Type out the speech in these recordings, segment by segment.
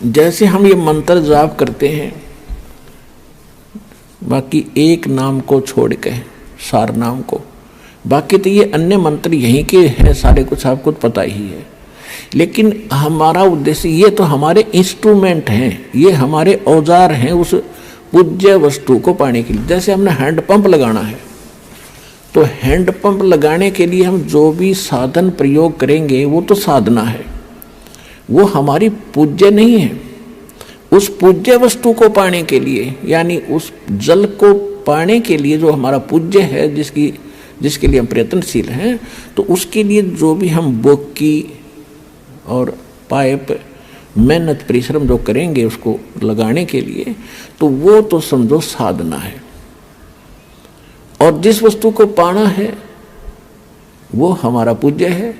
जैसे हम ये मंत्र जाप करते हैं, बाकी एक नाम को छोड़ के, सार नाम को, बाकी तो ये अन्य मंत्र यहीं के हैं सारे, कुछ आपको पता ही है। लेकिन हमारा उद्देश्य, ये तो हमारे इंस्ट्रूमेंट हैं, ये हमारे औजार हैं उस पूज्य वस्तु को पाने के लिए। जैसे हमने हैंडपंप लगाना है, तो हैंडपंप लगाने के लिए हम जो भी साधन प्रयोग करेंगे वो तो साधना है, वो हमारी पूज्य नहीं है। उस पूज्य वस्तु को पाने के लिए, यानी उस जल को पाने के लिए जो हमारा पूज्य है, जिसके लिए हम प्रयत्नशील हैं, तो उसके लिए जो भी हम बोकी और पाइप मेहनत परिश्रम जो करेंगे उसको लगाने के लिए, तो वो तो समझो साधना है। और जिस वस्तु को पाना है वो हमारा पूज्य है।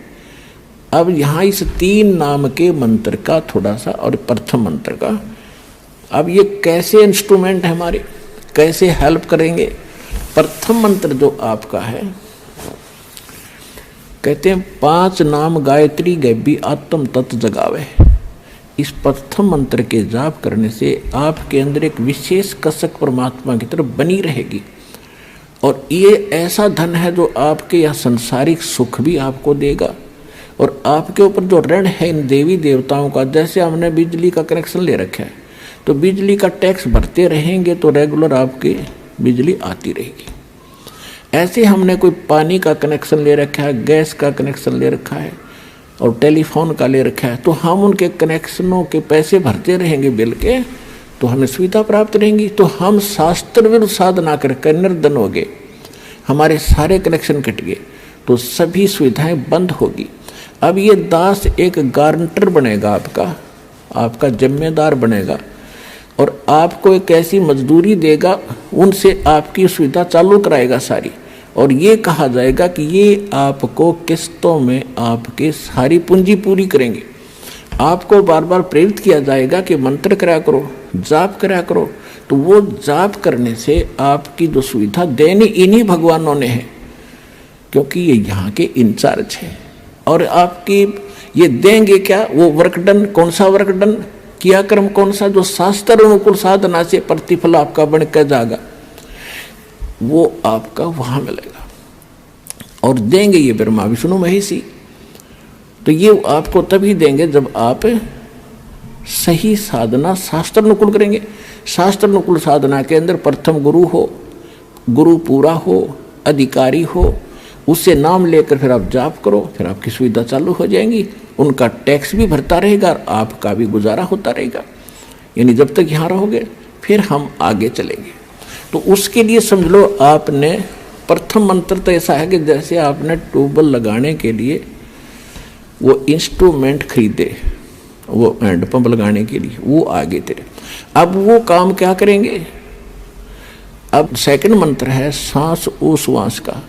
अब यहाँ इस 3 नाम के मंत्र का थोड़ा सा, और प्रथम मंत्र का, अब ये कैसे इंस्ट्रूमेंट है हमारे, कैसे हेल्प करेंगे। प्रथम मंत्र जो आपका है, कहते हैं 5 नाम गायत्री गैबी आत्म तत्व जगावे। इस प्रथम मंत्र के जाप करने से आपके अंदर एक विशेष कसक परमात्मा की तरफ बनी रहेगी। और ये ऐसा धन है जो आपके यहाँ संसारिक सुख भी आपको देगा, और आपके ऊपर जो ऋण है इन देवी देवताओं का, जैसे हमने बिजली का कनेक्शन ले रखा है, तो बिजली का टैक्स भरते रहेंगे तो रेगुलर आपकी बिजली आती रहेगी। ऐसे हमने कोई पानी का कनेक्शन ले रखा है, गैस का कनेक्शन ले रखा है, और टेलीफोन का ले रखा है, तो हम उनके कनेक्शनों के पैसे भरते रहेंगे बिल के, तो हमें सुविधा प्राप्त रहेंगी। तो हम शास्त्र विरुद्ध साधना करके निर्धन हो गए, हमारे सारे कनेक्शन कट गए, तो सभी सुविधाएं बंद होगी। अब ये दास एक गारंटर बनेगा, आपका जिम्मेदार बनेगा, और आपको एक ऐसी मजदूरी देगा, उनसे आपकी सुविधा चालू कराएगा सारी। और ये कहा जाएगा कि ये आपको किस्तों में आपके सारी पूंजी पूरी करेंगे। आपको बार बार प्रेरित किया जाएगा कि मंत्र करा करो, जाप करा करो, तो वो जाप करने से आपकी जो सुविधा देनी इन्हीं भगवानों ने है, क्योंकि ये यहाँ के इंचार्ज हैं। और आपकी ये देंगे क्या, वो वर्कडन, कौन सा वर्कडन, किया कर्म कौन सा, जो शास्त्र अनुकूल साधना से प्रतिफल आपका बन कर जाएगा, वो आपका वहां मिलेगा। और देंगे ये ब्रह्मा विष्णु महेशी, तो ये आपको तभी देंगे जब आप सही साधना शास्त्र अनुकूल करेंगे। शास्त्र अनुकूल साधना के अंदर प्रथम गुरु हो, गुरु पूरा हो, अधिकारी हो, उससे नाम लेकर फिर आप जाप करो, फिर आपकी सुविधा चालू हो जाएंगी। उनका टैक्स भी भरता रहेगा और आपका भी गुजारा होता रहेगा। यानी जब तक यहाँ रहोगे, फिर हम आगे चलेंगे। तो उसके लिए समझ लो, आपने प्रथम मंत्र तो ऐसा है कि जैसे आपने ट्यूबवेल लगाने के लिए वो इंस्ट्रूमेंट खरीदे, वो हैंडपंप लगाने के लिए, वो आगे तेरे। अब वो काम क्या करेंगे। अब सेकंड मंत्र है सांस उश्वास का।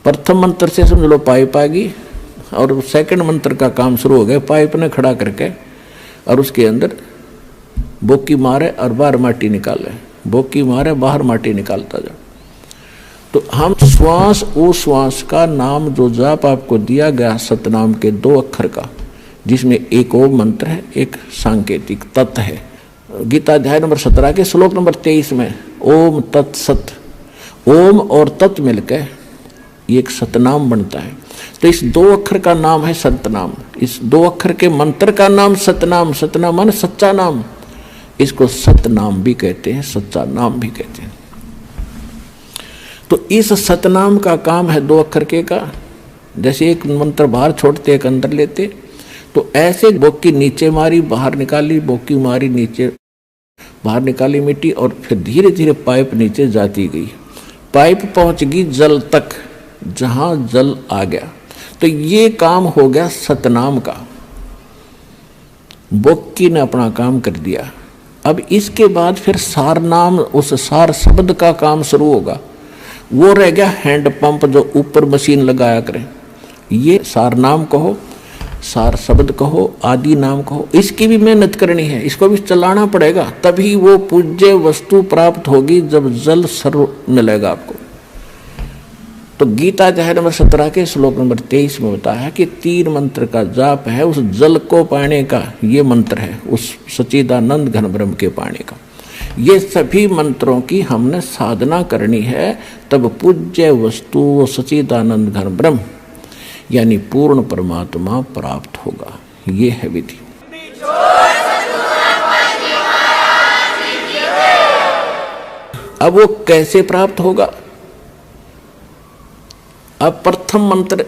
प्रथम मंत्र से समझ लो पाइप आ गई, और सेकंड मंत्र का काम शुरू हो गया। पाइप ने खड़ा करके और उसके अंदर बोकी मारे और बाहर माटी निकाले, बोकी मारे बाहर माटी निकालता जाओ। तो हम श्वास उश्वास का नाम जो जाप आपको दिया गया सतनाम के 2 अक्षर का, जिसमें एक ओम मंत्र है, एक सांकेतिक तत् है। गीता अध्याय नंबर 17 के श्लोक नंबर 23 में ओम तत्सत, ओम और तत् मिलकर ये एक सतनाम बनता है। तो इस 2 अक्षर का नाम है सतनाम। इस 2 अक्षर के मंत्र का नाम सतनाम, सतनाम माने सच्चा नाम, इसको सतनाम भी कहते हैं, सच्चा नाम भी कहते हैं। तो इस सतनाम का काम है 2 अक्षर के का। जैसे एक मंत्र बाहर छोड़ते एक अंदर लेते, तो ऐसे बोकी नीचे मारी बाहर निकाली, बोकी मारी नीचे बाहर निकाली मिट्टी, और फिर धीरे धीरे पाइप नीचे जाती गई। पाइप पहुंच गई जल तक, जहां जल आ गया। तो ये काम हो गया सतनाम का। बोकी ने अपना काम कर दिया। अब इसके बाद फिर सार नाम, उस सार शब्द का काम शुरू होगा। वो रह गया हैंडपंप जो ऊपर मशीन लगाया करें। ये सार नाम कहो, सार शब्द कहो, आदि नाम कहो, इसकी भी मेहनत करनी है, इसको भी चलाना पड़ेगा, तभी वो पूज्य वस्तु प्राप्त होगी जब जल सर्व मिलेगा आपको। तो गीता अध्याय नंबर 17 के श्लोक नंबर 23 में बताया है कि 3 मंत्र का जाप है उस जल को पाने का, ये मंत्र है उस सच्चिदानंद घन ब्रह्म के पाने का। ये सभी मंत्रों की हमने साधना करनी है, तब पूज्य वस्तु वो सच्चिदानंद घन ब्रह्म यानी पूर्ण परमात्मा प्राप्त होगा। ये है विधि। अब वो कैसे प्राप्त होगा? अब प्रथम मंत्र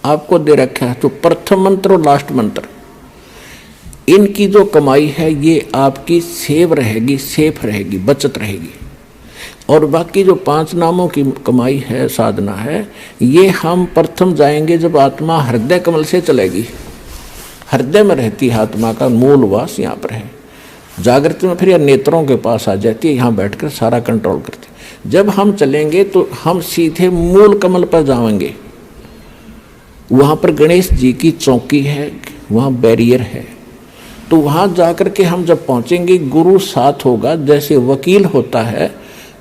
आपको दे रखा है, तो प्रथम मंत्र और लास्ट मंत्र, इनकी जो कमाई है ये आपकी सेव रहेगी, सेफ रहेगी, बचत रहेगी। और बाकी जो 5 नामों की कमाई है, साधना है, ये हम प्रथम जाएंगे जब आत्मा हृदय कमल से चलेगी। हृदय में रहती है आत्मा का मूल वास, यहाँ पर है। जागृति में फिर यह नेत्रों के पास आ जाती है, यहाँ बैठकर सारा कंट्रोल करती है। जब हम चलेंगे तो हम सीधे मूल कमल पर जाएंगे। वहाँ पर गणेश जी की चौकी है, वहाँ बैरियर है। तो वहाँ जाकर के हम जब पहुँचेंगे, गुरु साथ होगा। जैसे वकील होता है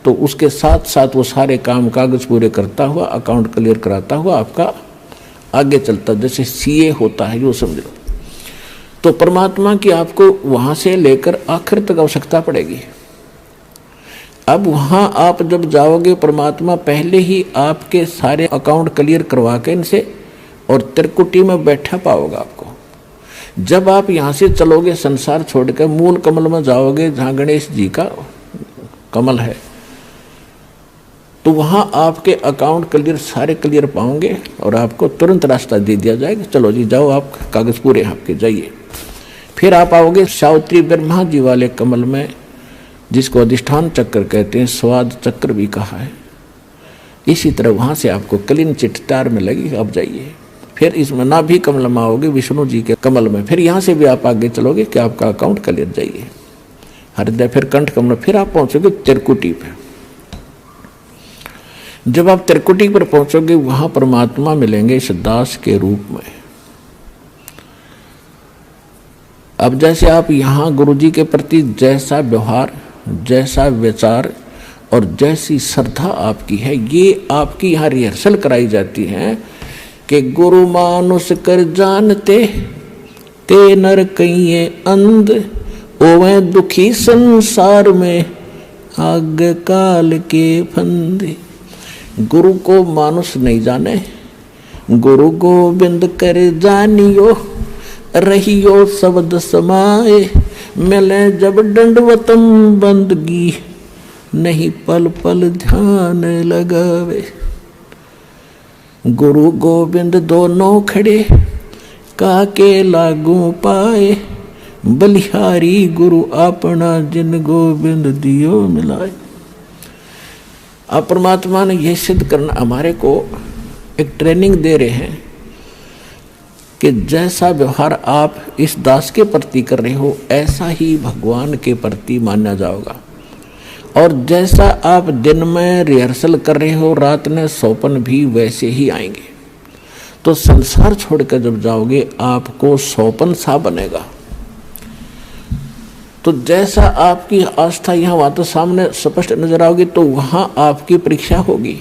तो उसके साथ साथ वो सारे काम कागज पूरे करता हुआ, अकाउंट क्लियर कराता हुआ आपका आगे चलता, जैसे सीए होता है, जो समझ लो। तो परमात्मा की आपको वहाँ से लेकर आखिर तक आवश्यकता पड़ेगी। अब वहाँ आप जब जाओगे, परमात्मा पहले ही आपके सारे अकाउंट क्लियर करवा के इनसे और त्रिकुटी में बैठा पाओगे आपको। जब आप यहाँ से चलोगे, संसार छोड़कर मूल कमल में जाओगे, जहाँ गणेश जी का कमल है, तो वहाँ आपके अकाउंट क्लियर, सारे क्लियर पाओगे और आपको तुरंत रास्ता दे दिया जाएगा। चलो जी जाओ, आप कागज पूरे आपके, जाइए। फिर आप आओगे सावित्री ब्रह्मा जी वाले कमल में, जिसको अधिष्ठान चक्र कहते हैं, स्वाद चक्र भी कहा है। इसी तरह वहाँ से आपको क्लीन चिट तार में लगी, आप जाइए। फिर इसमें नाभि कमल में आओगे, विष्णु जी के कमल में। फिर यहाँ से भी आप आगे चलोगे कि आपका अकाउंट क्लियर, जाइए हृदय, फिर कंठ कमल, फिर आप पहुँचोगे त्रिकुटी पर। जब आप त्रिकुटी पर पहुंचोगे, वहां परमात्मा मिलेंगे इस दास के रूप में। अब जैसे आप यहाँ गुरु जी के प्रति जैसा व्यवहार, जैसा विचार और जैसी श्रद्धा आपकी है, ये आपकी यहाँ रिहर्सल कराई जाती है कि गुरु मानुष कर जानते ते नर कहिए अंध, ओवे दुखी संसार में आग काल के फंदे। गुरु को मानुष नहीं जाने, गुरु गोविंद कर जानियो, रहियो शब्द समाए, मिले जब दंडवतम बंदगी, नहीं पल पल ध्यान लगावे। गुरु गोविंद दोनों खड़े, काके लागू पाए, बलिहारी गुरु अपना, जिन गोविंद दियो मिलाए। अब परमात्मा ने यह सिद्ध करना, हमारे को एक ट्रेनिंग दे रहे हैं कि जैसा व्यवहार आप इस दास के प्रति कर रहे हो, ऐसा ही भगवान के प्रति माना जाएगा। और जैसा आप दिन में रिहर्सल कर रहे हो, रात में सौपन भी वैसे ही आएंगे। तो संसार छोड़कर जब जाओगे, आपको सौपन सा बनेगा। तो जैसा आपकी आस्था यहाँ वहाँ तो सामने स्पष्ट नजर आओगी, तो वहाँ आपकी परीक्षा होगी।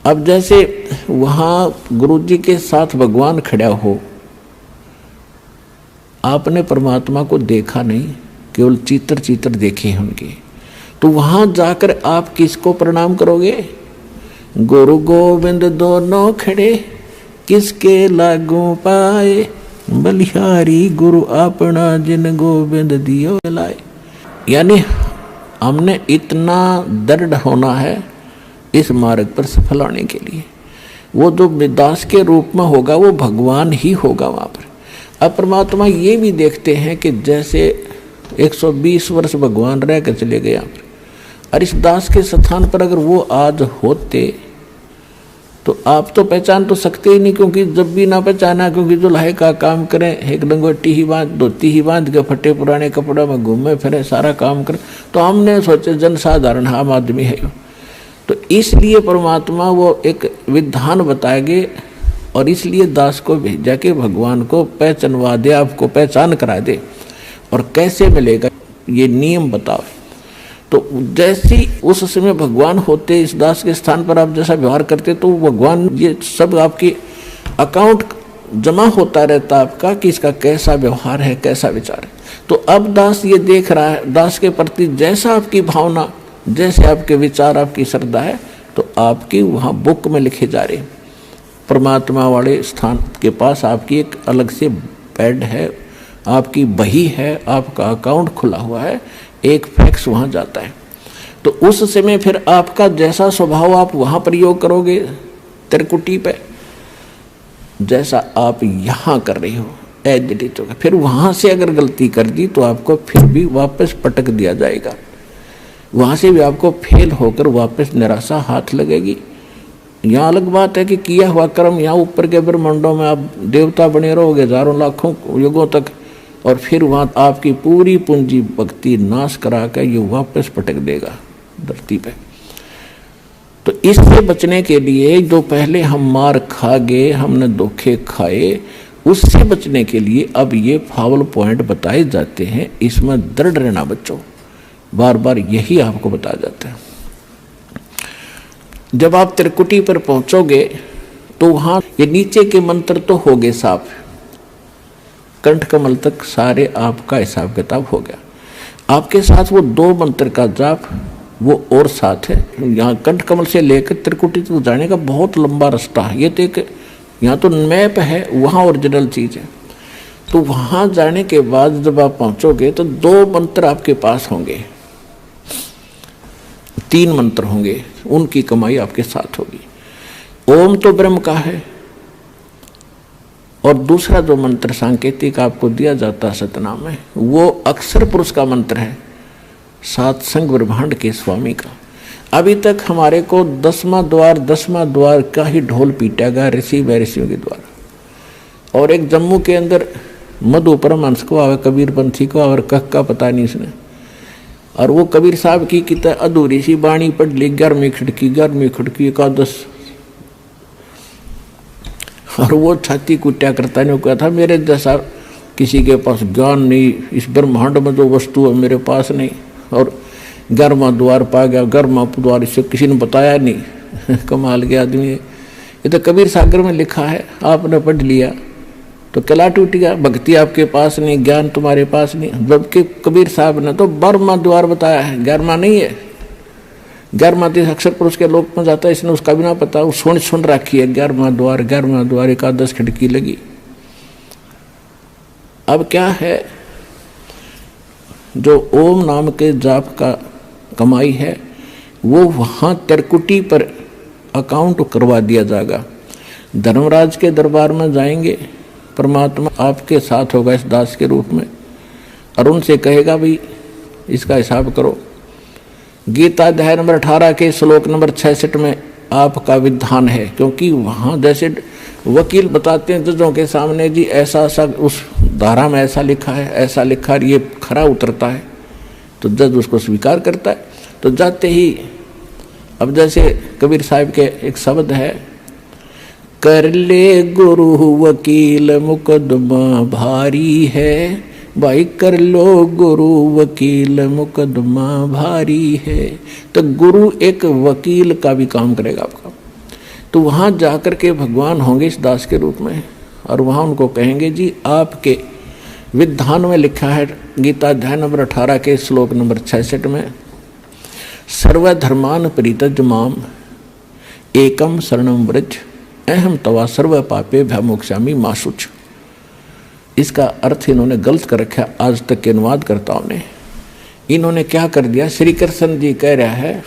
अब जैसे वहाँ गुरु जी के साथ भगवान खड़ा हो, आपने परमात्मा को देखा नहीं, केवल चित्र चित्र देखे हैं उनके, तो वहाँ जाकर आप किसको प्रणाम करोगे? गुरु गोविंद दोनों खड़े, किसके लागू पाए, बलिहारी गुरु अपना, जिन गोविंद दियो लाए। यानी हमने इतना दृढ़ होना है इस मार्ग पर सफल होने के लिए। वो जो दास के रूप में होगा, वो भगवान ही होगा वहाँ पर। अब परमात्मा ये भी देखते हैं कि जैसे 120 वर्ष भगवान रह कर चले गए यहाँ पर, और इस दास के स्थान पर अगर वो आज होते तो आप तो पहचान तो सकते ही नहीं, क्योंकि जब भी ना पहचाना, क्योंकि जो लाहे का काम करें, एक लंगोटी ही बांध, धोती ही बांध के फटे पुराने कपड़ों में घूमे फिरे, सारा काम करें, तो हमने सोचे जनसाधारण आम आदमी है। तो इसलिए परमात्मा वो एक विधान बताएंगे, और इसलिए दास को भेजा के भगवान को पहचानवा दे, आपको पहचान करा दे। और कैसे मिलेगा ये नियम बताओ। तो जैसे उस समय भगवान होते इस दास के स्थान पर आप जैसा व्यवहार करते तो भगवान ये सब आपके अकाउंट जमा होता रहता आपका कि इसका कैसा व्यवहार है, कैसा विचार है। तो अब दास ये देख रहा है, दास के प्रति जैसा आपकी भावना, जैसे आपके विचार, आपकी श्रद्धा है, तो आपकी वहाँ बुक में लिखे जा रहे। परमात्मा वाले स्थान के पास आपकी एक अलग से पैड है, आपकी बही है, आपका अकाउंट खुला हुआ है, एक फैक्स वहाँ जाता है। तो उस समय फिर आपका जैसा स्वभाव आप वहाँ प्रयोग करोगे त्रिकुटी पे, जैसा आप यहाँ कर रही हो एडिट होगा। फिर वहाँ से अगर गलती कर दी तो आपको फिर भी वापस पटक दिया जाएगा, वहाँ से भी आपको फेल होकर वापस निराशा हाथ लगेगी। यहाँ अलग बात है कि किया हुआ कर्म यहाँ ऊपर के ब्रह्मांडों में आप देवता बने रहोगे हजारों लाखों युगों तक, और फिर वहाँ आपकी पूरी पूंजी भक्ति नाश करा कर ये वापस पटक देगा धरती पे। तो इससे बचने के लिए जो पहले हम मार खा गए, हमने धोखे खाए, उससे बचने के लिए अब ये फावल पॉइंट बताए जाते हैं। इसमें दृढ़ रहना बच्चों, बार बार यही आपको बताया जाता है। जब आप त्रिकुटी पर पहुंचोगे तो वहां ये नीचे के मंत्र तो हो गए साफ, कंठ कमल तक सारे आपका हिसाब किताब हो गया। आपके साथ वो 2 मंत्र का जाप वो और साथ है। यहाँ कंठ कमल से लेकर त्रिकुटी तक जाने का बहुत लंबा रास्ता है। ये तो एक यहाँ तो मैप है, वहाँ ओरिजिनल चीज़ है। तो वहाँ जाने के बाद जब आप पहुँचोगे तो 2 मंत्र आपके पास होंगे, 3 मंत्र होंगे, उनकी कमाई आपके साथ होगी। ओम तो ब्रह्म का है, और दूसरा जो मंत्र सांकेतिक आपको दिया जाता है सतनाम में, वो अक्षर पुरुष का मंत्र है, सात संग ब्रह्मांड के स्वामी का। अभी तक हमारे को 10वां द्वार का ही ढोल पीटा गया ऋषि व ऋषियों के द्वारा। और एक जम्मू के अंदर मधु परमहंस को और कबीर पंथी को और कह का पता नहीं इसने, और वो कबीर साहब की कितना अधूरी सी बाणी पढ़ ली, 11वीं खिड़की एकादश, और वो छाती कुट्या करता ने कहा था मेरे जैसा किसी के पास ज्ञान नहीं, इस ब्रह्मांड में जो वस्तु है मेरे पास नहीं, और 11वां द्वार पा गया, 11वां द्वार इसे किसी ने बताया नहीं। कमाल के आदमी है। ये तो कबीर सागर में लिखा है, आपने पढ़ लिया तो कला टूट गया। भक्ति आपके पास नहीं, ज्ञान तुम्हारे पास नहीं, जबकि कबीर साहब ने तो 12वां द्वार बताया है, 11वां नहीं है। 11वां देश अक्षर पुरुष के लोक में जाता है, इसने उसका भी ना पता, वो सुन रखी है 11वां द्वार एकादश खिड़की लगी। अब क्या है, जो ओम नाम के जाप का कमाई है वो वहाँ त्रिकुटी पर अकाउंट करवा दिया जाएगा। धर्मराज के दरबार में जाएंगे, परमात्मा आपके साथ होगा इस दास के रूप में, और उनसे कहेगा भाई इसका हिसाब करो। गीता अध्याय नंबर 18 के श्लोक नंबर 66 में आपका विधान है, क्योंकि वहाँ जैसे वकील बताते हैं जजों के सामने जी ऐसा उस धारा में ऐसा लिखा है, ऐसा लिखा है, ये खरा उतरता है, तो जज उसको स्वीकार करता है। तो जाते ही अब जैसे कबीर साहब के एक शब्द है, कर ले गुरु वकील मुकदमा भारी है, भाई कर लो गुरु वकील मुकदमा भारी है। तो गुरु एक वकील का भी काम करेगा आपका। तो वहाँ जाकर के भगवान होंगे इस दास के रूप में, और वहाँ उनको कहेंगे जी आपके विधान में लिखा है गीता अध्याय नंबर 18 के श्लोक नंबर 66 में, सर्वधर्मान परित्यज माम एकम शरणम व्रज अहम तवा सर्व पापे भयमोक्षामि मा शुच। इसका अर्थ इन्होंने गलत कर रखा आज तक के अनुवादकर्ताओं ने। इन्होंने क्या कर दिया, श्री कृष्ण जी कह रहा है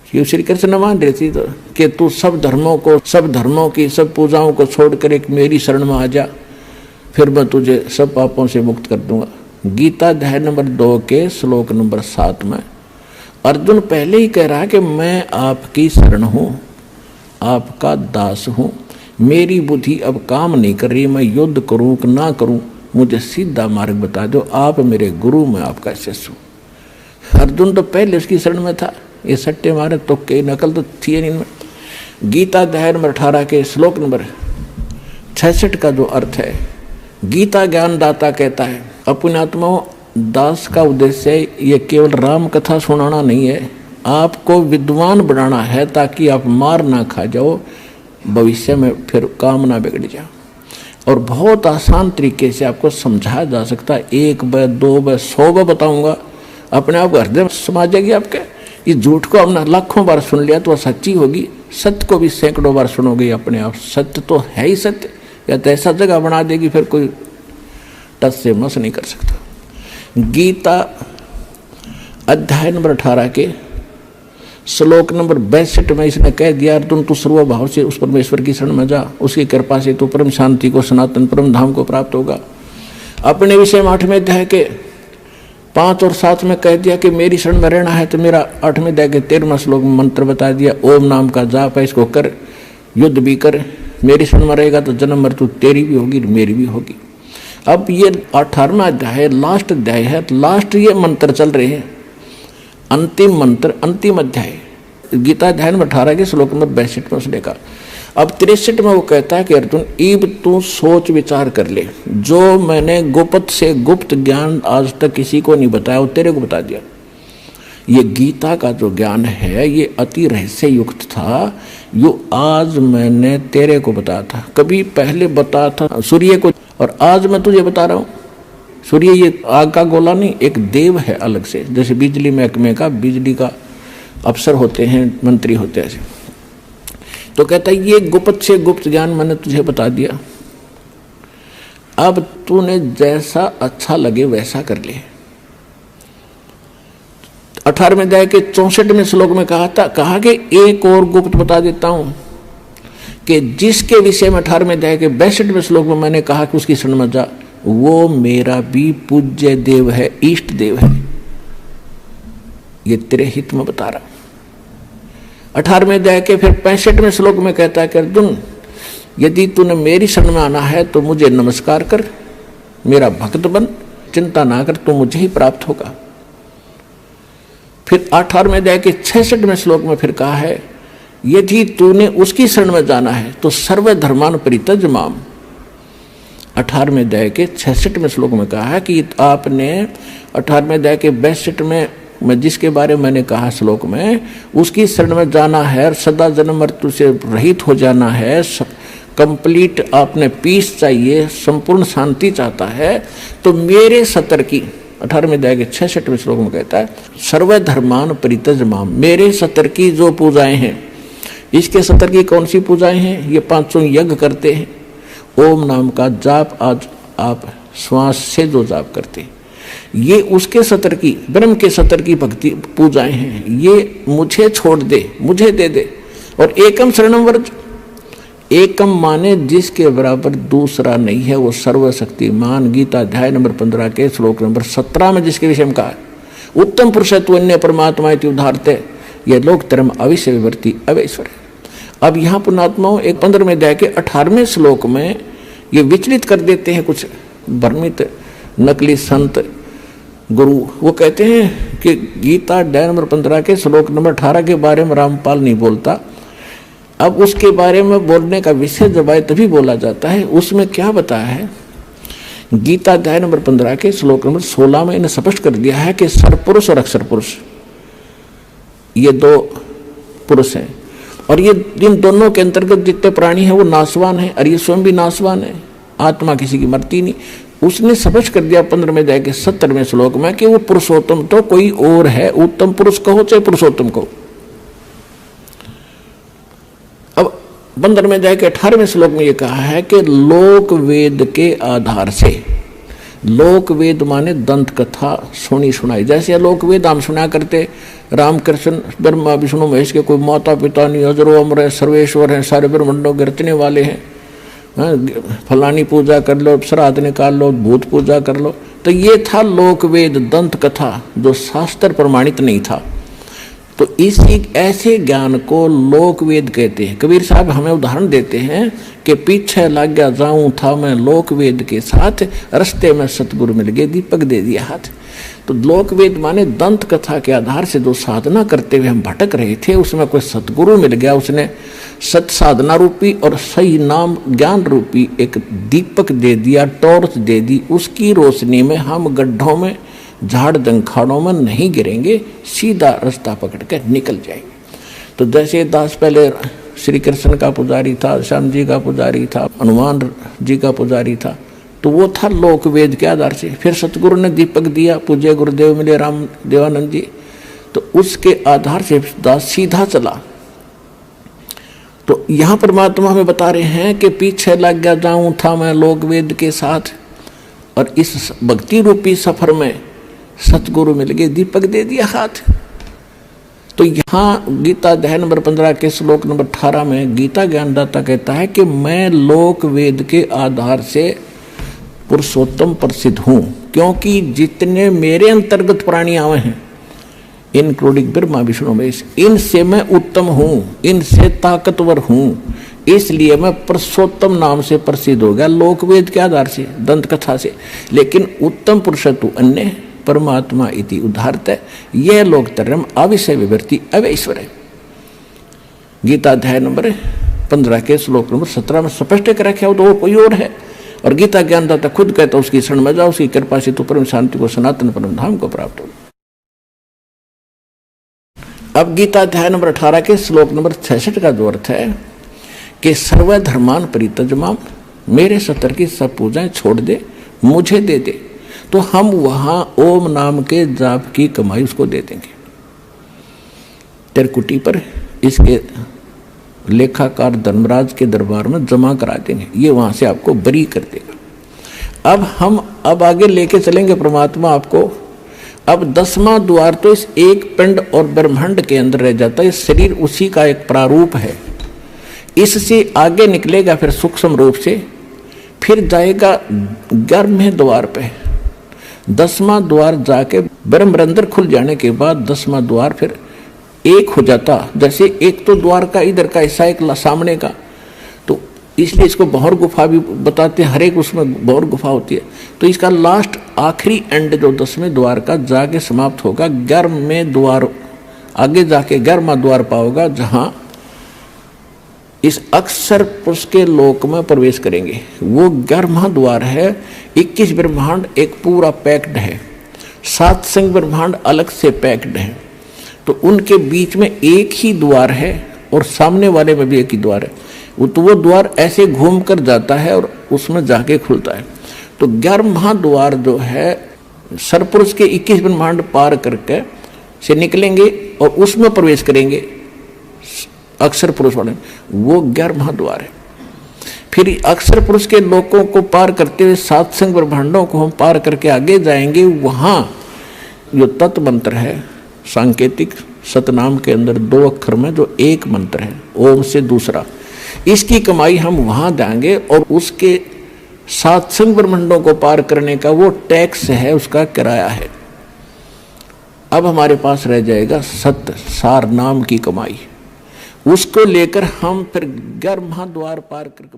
कि श्री कृष्ण मान रहे थी तो कि तू सब धर्मों की सब पूजाओं को छोड़कर एक मेरी शरण में आ जा, फिर मैं तुझे सब पापों से मुक्त कर दूंगा। गीता अध्याय नंबर 2 के श्लोक नंबर 7 में अर्जुन पहले ही कह रहा है कि मैं आपकी शरण हूँ, आपका दास हूँ, मेरी बुद्धि अब काम नहीं कर रही, मैं युद्ध करूँ कि ना करूँ, मुझे सीधा मार्ग बता दो, आप मेरे गुरु, मैं आपका शिष्य हूँ। अर्जुन तो पहले उसकी शरण में था, ये सट्टे मारे तो कई नकल तो थी नहीं इनमें। गीता अध्याय नंबर 18 के श्लोक नंबर 66 का जो अर्थ है, गीता ज्ञान दाता कहता है, अपनी आत्माओं दास का उद्देश्य ये केवल राम कथा सुनाना नहीं है, आपको विद्वान बनाना है ताकि आप मार ना खा जाओ, भविष्य में फिर काम ना बिगड़ जाए। और बहुत आसान तरीके से आपको समझाया जा सकता है। 1 बार 2 बार 100 बार बताऊंगा, अपने आप हृदय में समा जाएगी आपके। इस झूठ को हमने लाखों बार सुन लिया तो सच्ची होगी, सत्य को भी सैकड़ों बार सुनोगे अपने आप। सत्य तो है ही सत्य, या तो ऐसा जगह बना देगी फिर कोई टस से मस नहीं कर सकता। गीता अध्याय नंबर 18 के श्लोक नंबर 62 में इसने कह दिया, अर्जुन तू सर्वभाव से उस परमेश्वर की शरण में जा, उसकी कृपा से तू परम शांति को, सनातन परम धाम को प्राप्त होगा। अपने विषय में 8वें अध्याय के 5 और 7 में कह दिया कि मेरी शरण में रहना है तो मेरा 8वें अध्याय के 13वें श्लोक में मंत्र बता दिया, ओम नाम का जाप है, इसको कर, युद्ध भी कर, मेरी शरण में रहेगा तो जन्म मृत्यु तेरी भी होगी मेरी भी होगी। अब ये 18वां अध्याय है, लास्ट अध्याय है, लास्ट ये मंत्र चल रहे हैं, अंतिम मंत्र, अंतिम अध्याय गीता अध्याय नंबर 18 के श्लोक नंबर 62 में उसने कहा। अब 63 में वो कहता है कि अर्जुन ईब तू सोच विचार कर ले, जो मैंने गुप्त से गुप्त ज्ञान आज तक किसी को नहीं बताया वो तेरे को बता दिया। ये गीता का जो ज्ञान है ये अति रहस्य युक्त था, यो आज मैंने तेरे को बताया था, कभी पहले बताया था सूर्य को, और आज मैं तुझे बता रहा हूँ। सूर्य ये आग का गोला नहीं, एक देव है अलग से, जैसे बिजली महकमे का बिजली का अफसर होते हैं, मंत्री होते हैं ऐसे। तो कहता है ये गुप्त से गुप्त ज्ञान मैंने तुझे बता दिया, अब तूने जैसा अच्छा लगे वैसा कर ले। 18वें अध्याय के 64वें श्लोक में कहा कि एक और गुप्त बता देता हूं कि जिसके विषय में 18वें अध्याय के 62वें श्लोक में मैंने कहा कि उसकी शरण में जा, वो मेरा भी पूज्य देव है, इष्ट देव है। ये तेरे हित में बता रहा। 18वें अध्याय के फिर 65वें श्लोक में कहता है कि अर्जुन यदि तूने मेरी शरण में आना है तो मुझे नमस्कार कर, मेरा भक्त बन, चिंता ना कर, तो मुझे ही प्राप्त होगा। फिर 18वें अध्याय के 66वें श्लोक में फिर कहा है यदि तूने उसकी शरण में जाना है तो सर्व धर्मान परित्यज माम। 18वें अध्याय के 66वें श्लोक में कहा है कि आपने 18वें अध्याय के 62वें में जिसके बारे में मैंने कहा श्लोक में, उसकी शरण में जाना है, सदा जन्म मृत्यु से रहित हो जाना है, कंप्लीट आपने पीस चाहिए, संपूर्ण शांति चाहता है, तो मेरे सतर की 18वें अध्याय के 66वें श्लोक में कहता है सर्व धर्मान परित्यज माम, मेरे सतर की जो पूजाएं हैं। इसके सतर की कौन सी पूजाएं हैं? ये 500 यज्ञ करते हैं, ओम नाम का जाप आज आप श्वास से जो जाप करते हैं, ये उसके सतर की, ब्रह्म के सतर की भक्ति पूजाएं हैं। ये मुझे छोड़ दे, मुझे दे दे। और एकम शरणम व्रज, एकम माने जिसके बराबर दूसरा नहीं है, वो सर्वशक्तिमान। गीता अध्याय नंबर 15 के श्लोक नंबर 17 में जिसके विषय में कहा है, उत्तम पुरुष तु अन्य परमात्मा इति उद्धारते, यह लोक धर्म अविश्य विवर्ती अवैश्वर है। अब यहाँ पुण्यात्माओं एक 15वें अध्याय के 18वें श्लोक में ये विचलित कर देते हैं कुछ भ्रमित नकली संत गुरु। वो कहते हैं कि गीता अध्याय नंबर 15 के श्लोक नंबर 18 के बारे में रामपाल नहीं बोलता। अब उसके बारे में बोलने का विषय जब आए तभी बोला जाता है। उसमें क्या बताया है? गीता अध्याय नंबर 15 के श्लोक नंबर 16 में इन्हें स्पष्ट कर दिया है कि सरपुरुष और अक्षर पुरुष ये दो पुरुष हैं, और ये इन दोनों के अंतर्गत जितने प्राणी हैं वो नाशवान है, और ये स्वयं भी नाशवान है, आत्मा किसी की मरती नहीं। उसने स्पष्ट कर दिया 15वें अध्याय के 70वें श्लोक में कि वो पुरुषोत्तम तो कोई और है, उत्तम पुरुष कहो चाहे पुरुषोत्तम कहो। अब 15वें अध्याय के 18वें श्लोक में ये कहा है कि लोक वेद के आधार से, लोक वेद माने दंत कथा सुनी सुनाई, जैसे लोक वेद हम सुना करते, रामकृष्ण ब्रह्मा विष्णु महेश के कोई माता पिता नहीं, अजरो अमर है, सर्वेश्वर हैं, सारे ब्रह्मांडों के रचने वाले हैं, फलानी पूजा कर लो, श्राद्ध निकाल लो, भूत पूजा कर लो। तो ये था लोक वेद दंत कथा जो शास्त्र प्रमाणित नहीं था। तो इसी ऐसे ज्ञान को लोक वेद कहते हैं। कबीर साहब हमें उदाहरण देते हैं कि पीछे लग गया जाऊं था मैं लोक वेद के साथ, रास्ते में सतगुरु मिल गए, दीपक दे दिया हाथ। तो लोक वेद माने दंत कथा के आधार से जो साधना करते हुए हम भटक रहे थे, उसमें कोई सतगुरु मिल गया, उसने सत साधना रूपी और सही नाम ज्ञान रूपी एक दीपक दे दिया, टॉर्च दे दी। उसकी रोशनी में हम गड्ढों में झाड़ जंखाड़ों में नहीं गिरेंगे, सीधा रास्ता पकड़ कर निकल जाएंगे। तो जैसे दास पहले श्री कृष्ण का पुजारी था, श्याम जी का पुजारी था, हनुमान जी का पुजारी था, तो वो था लोक वेद के आधार से। फिर सतगुरु ने दीपक दिया, पूज्य गुरुदेव मिले राम देवानंद जी, तो उसके आधार से दास सीधा चला। तो यहाँ परमात्मा हमें बता रहे हैं कि पीछे लग गया जाऊं था मैं लोक वेद के साथ, और इस भक्ति रूपी सफर में सतगुरु मिल गए, दीपक दे दिया हाथ। तो यहाँ गीता अध्याय नंबर 15 के श्लोक नंबर 18 में गीता ज्ञानदाता कहता है कि मैं लोक वेद के आधार से पुरुषोत्तम प्रसिद्ध हूँ, क्योंकि जितने मेरे अंतर्गत प्राणी आवे हैं, इंक्लूडिंग ब्रह्मा विष्णु महेश, इनसे मैं उत्तम हूँ, इनसे ताकतवर हूँ, इसलिए मैं पुरुषोत्तम नाम से प्रसिद्ध हो गया लोक वेद के आधार से, दंत कथा से। लेकिन उत्तम पुरुषत्व अन्य परमात्मा इति उदाहरत है, यह लोकतरम अविषय विवर्ती अवैश्वर है। गीता अध्याय नंबर 15 के श्लोक नंबर 17 में स्पष्ट कर रखा हो, तो वो कोई और है। और गीता ज्ञानदाता खुद कहता उसकी शरण में जाओ, उसकी कृपा से तो परम शांति को, सनातन परम धाम को प्राप्त हो। अब गीता अध्याय नंबर 18 के श्लोक नंबर 66 का जो अर्थ है कि सर्वधर्मान परित्यज्य, मेरे सतर की सब पूजाएं छोड़ दे, मुझे दे दे, तो हम वहां ओम नाम के जाप की कमाई उसको दे देंगे। त्रिकुटी पर इसके लेखाकार धर्मराज के दरबार में जमा करा देंगे, ये वहां से आपको बरी कर देगा। अब आगे लेके चलेंगे परमात्मा आपको। अब 10वां द्वार तो इस एक पिंड और ब्रह्मांड के अंदर रह जाता है, शरीर उसी का एक प्रारूप है। इससे आगे निकलेगा फिर सूक्ष्म रूप से, फिर जाएगा 11वें द्वार पे। 10वां द्वार जाके ब्रह्मरंध्र खुल जाने के बाद 10वां द्वार फिर एक हो जाता। जैसे एक तो द्वार का इधर का हिस्सा, एक सामने का, तो इसलिए इसको भौर गुफा भी बताते हैं, हर एक उसमें भौर गुफा होती है। तो इसका लास्ट आखिरी एंड जो 10वें द्वार का जाके समाप्त होगा 11वें द्वार, आगे जाके 11वां द्वार पाओगा, जहां इस अक्षर पुरुष के लोक में प्रवेश करेंगे। वो 11वां द्वार है। 21 ब्रह्मांड एक पूरा पैक्ड है, 7 संग ब्रह्मांड अलग से पैक्ड है, तो उनके बीच में एक ही द्वार है और सामने वाले में भी एक ही द्वार है। तो वो द्वार ऐसे घूम कर जाता है और उसमें जाके खुलता है। तो 11वां द्वार जो है सरपुरुष के 21 ब्रह्मांड पार करके से निकलेंगे और उसमें प्रवेश करेंगे अक्षर पुरुष वाले, वो 11वां द्वार है। फिर अक्षर पुरुष के लोकों को पार करते हुए 7 संग ब्रह्मांडों को हम पार करके आगे जाएंगे। वहां जो तत्व मंत्र है सांकेतिक सतनाम के अंदर 2 अक्षर में जो एक मंत्र है ओम से दूसरा, इसकी कमाई हम वहां देंगे। और उसके 7 संग ब्रह्मांडों को पार करने का वो टैक्स है, उसका किराया है। अब हमारे पास रह जाएगा सत्य सार नाम की कमाई, उसको लेकर हम फिर 11वां द्वार पार करके